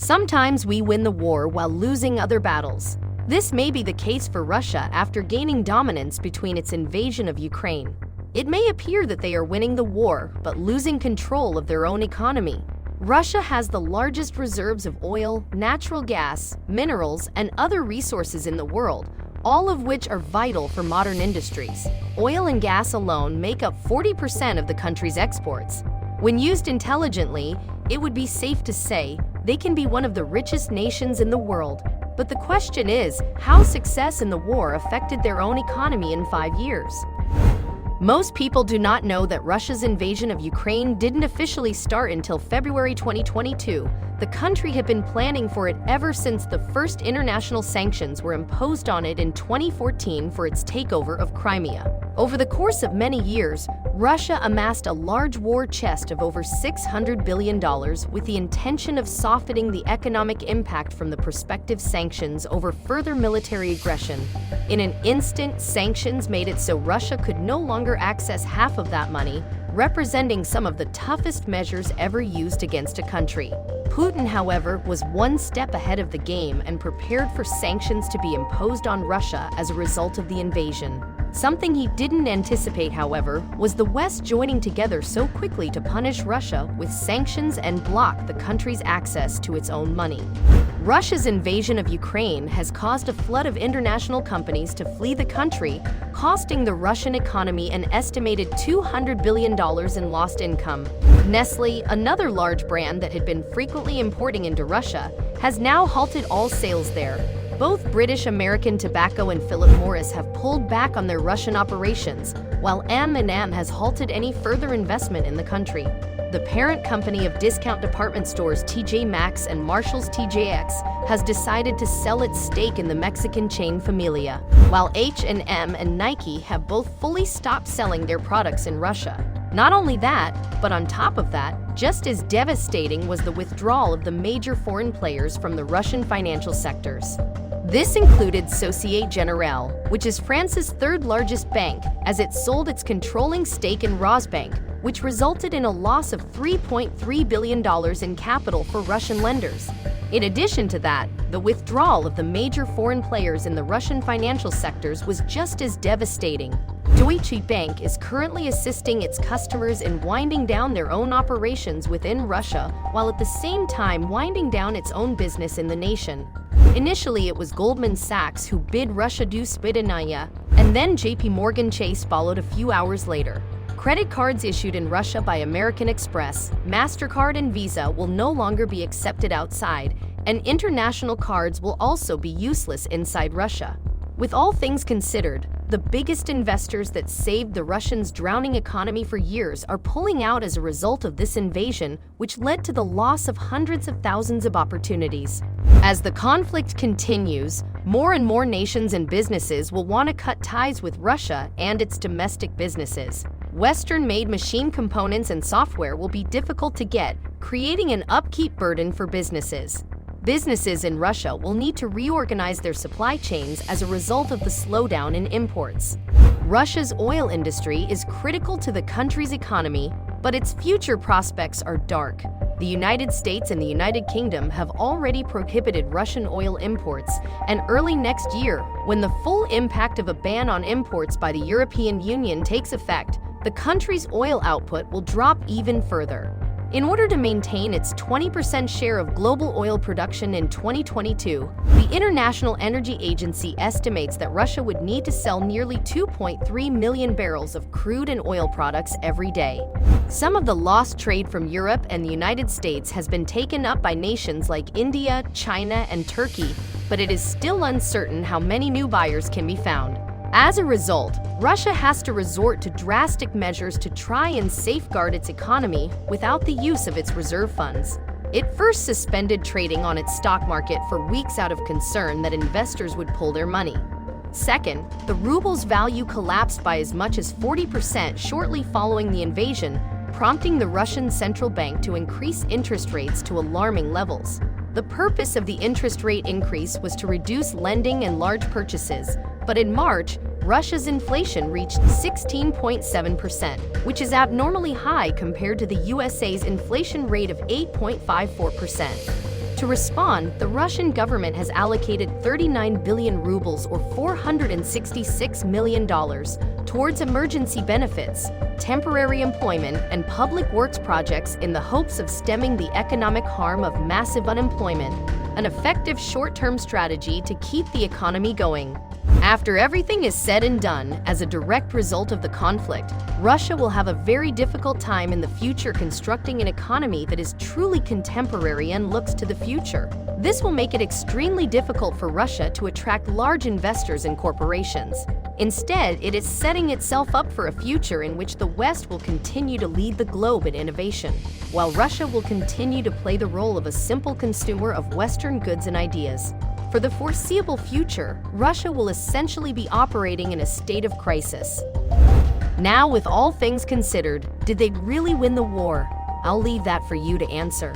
Sometimes we win the war while losing other battles. This may be the case for Russia after gaining dominance between its invasion of Ukraine. It may appear that they are winning the war but losing control of their own economy. Russia has the largest reserves of oil, natural gas, minerals, and other resources in the world, all of which are vital for modern industries. Oil and gas alone make up 40% of the country's exports. When used intelligently, it would be safe to say they can be one of the richest nations in the world. But the question is, how success in the war affected their own economy in 5 years? Most people do not know that Russia's invasion of Ukraine didn't officially start until February 2022. The country had been planning for it ever since the first international sanctions were imposed on it in 2014 for its takeover of Crimea. Over the course of many years, Russia amassed a large war chest of over $600 billion with the intention of softening the economic impact from the prospective sanctions over further military aggression. In an instant, sanctions made it so Russia could no longer access half of that money, representing some of the toughest measures ever used against a country. Putin, however, was one step ahead of the game and prepared for sanctions to be imposed on Russia as a result of the invasion. Something he didn't anticipate, however, was the West joining together so quickly to punish Russia with sanctions and block the country's access to its own money. Russia's invasion of Ukraine has caused a flood of international companies to flee the country, costing the Russian economy an estimated $200 billion in lost income. Nestle, another large brand that had been frequently importing into Russia, has now halted all sales there. Both British American Tobacco and Philip Morris have pulled back on their Russian operations, while M&M has halted any further investment in the country. The parent company of discount department stores TJ Maxx and Marshall's TJX has decided to sell its stake in the Mexican chain Familia, while H&M and Nike have both fully stopped selling their products in Russia. Not only that, but on top of that, just as devastating was the withdrawal of the major foreign players from the Russian financial sectors. This included Société Générale, which is France's third-largest bank, as it sold its controlling stake in Rosbank, which resulted in a loss of $3.3 billion in capital for Russian lenders. In addition to that, the withdrawal of the major foreign players in the Russian financial sectors was just as devastating. Deutsche Bank is currently assisting its customers in winding down their own operations within Russia, while at the same time winding down its own business in the nation. Initially, it was Goldman Sachs who bid Russia do Spidanaya, and then JP Morgan Chase followed a few hours later. Credit cards issued in Russia by American Express, MasterCard, and Visa will no longer be accepted outside, and international cards will also be useless inside Russia. With all things considered, the biggest investors that saved the Russians' drowning economy for years are pulling out as a result of this invasion, which led to the loss of hundreds of thousands of opportunities. As the conflict continues, more and more nations and businesses will want to cut ties with Russia and its domestic businesses. Western-made machine components and software will be difficult to get, creating an upkeep burden for businesses. Businesses in Russia will need to reorganize their supply chains as a result of the slowdown in imports. Russia's oil industry is critical to the country's economy, but its future prospects are dark. The United States and the United Kingdom have already prohibited Russian oil imports, and early next year, when the full impact of a ban on imports by the European Union takes effect, the country's oil output will drop even further. In order to maintain its 20% share of global oil production in 2022, the International Energy Agency estimates that Russia would need to sell nearly 2.3 million barrels of crude and oil products every day. Some of the lost trade from Europe and the United States has been taken up by nations like India, China, and Turkey, but it is still uncertain how many new buyers can be found. As a result, Russia has to resort to drastic measures to try and safeguard its economy without the use of its reserve funds. It first suspended trading on its stock market for weeks out of concern that investors would pull their money. Second, the ruble's value collapsed by as much as 40% shortly following the invasion, prompting the Russian central bank to increase interest rates to alarming levels. The purpose of the interest rate increase was to reduce lending and large purchases, but in March, Russia's inflation reached 16.7%, which is abnormally high compared to the USA's inflation rate of 8.54%. To respond, the Russian government has allocated 39 billion rubles or $466 million towards emergency benefits, temporary employment, and public works projects in the hopes of stemming the economic harm of massive unemployment, an effective short-term strategy to keep the economy going. After everything is said and done, as a direct result of the conflict, Russia will have a very difficult time in the future constructing an economy that is truly contemporary and looks to the future. This will make it extremely difficult for Russia to attract large investors and corporations. Instead, it is setting itself up for a future in which the West will continue to lead the globe in innovation, while Russia will continue to play the role of a simple consumer of Western goods and ideas. For the foreseeable future, Russia will essentially be operating in a state of crisis. Now, with all things considered, did they really win the war? I'll leave that for you to answer.